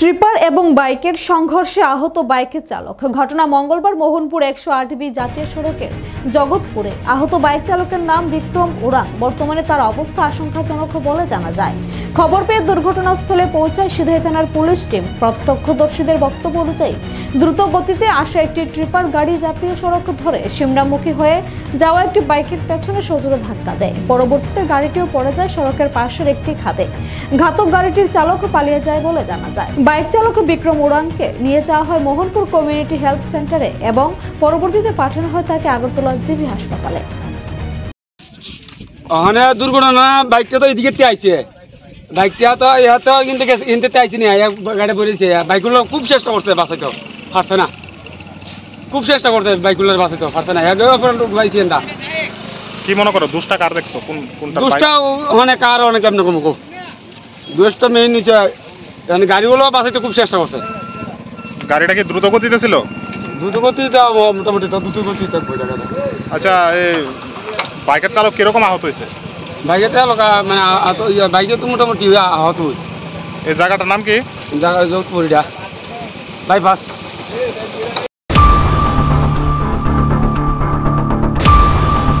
Tipper এবং বাইকের সংঘর্ষে আহত বাইকের চালক। ঘটনা মঙ্গলবার মোহনপুর 108B জাতীয় সড়কের জগৎপুরে। আহত বাইক চালকের নাম বিক্রম ওরাং। বর্তমানে তার অবস্থা আশঙ্কাজনক বলে জানা যায়। খবর পেয়ে দুর্ঘটনাস্থলে পৌঁছায় সিধাই থানার পুলিশ টিম। প্রত্যক্ষদর্শীদের বক্তব্য অনুযায়ী দ্রুত গতিতে আসা একটি ট্রিপার গাড়ি জাতীয় সড়ক ধরে সিমরামুখী হয়ে যাওয়া একটি বাইকের পেছনে সজোরে ধাক্কা দেয়। পরবর্তীতে গাড়িটিও পড়ে যায় সড়কের পাশের একটি খাদে। ঘাতক গাড়িটির চালক পালিয়ে যায় বলে জানা যায়। বাইক চালক বিক্রম ওরাংকে নিয়ে যাওয়া হয় মোহনপুর কমিউনিটি হেলথ সেন্টারে এবং পরবর্তীতে পাঠানো হয় তাকে আগরতলা জিবি হাসপাতালে। ওখানে দুর্ঘটনা বাইকটা তো এদিকে আইছে, বাইকটা তো ইহাতে কিন্তু এনতে আইছে না, গাড়ি পড়েছে। বাইকগুলো খুব চেষ্টা করছে বাঁচাইতে, পারছে না। খুব চেষ্টা করছে বাইকগুলো বাঁচাইতে, পারছে না। বাইছে না। কি মনে করো দোষটা কার দেখছো? কোনটা দোষটা ওখানে কার অনেক এমন কম দোষটা মেইন নিচে গাড়িগুলো বাঁচাইতে খুব চেষ্টা করছে। গাড়িটা কি দ্রুত গতিতে ছিল? দ্রুত গতিতে মোটামুটি দ্রুত গতিতে। আচ্ছা, এই বাইকের চালক কিরকম আহত হয়েছে? বাইকের চালক মানে বাইকে তো মোটামুটি আহত হয়েছে। এই জায়গাটার নাম কি? জায়গা জগৎপুরিটা বাইপাস।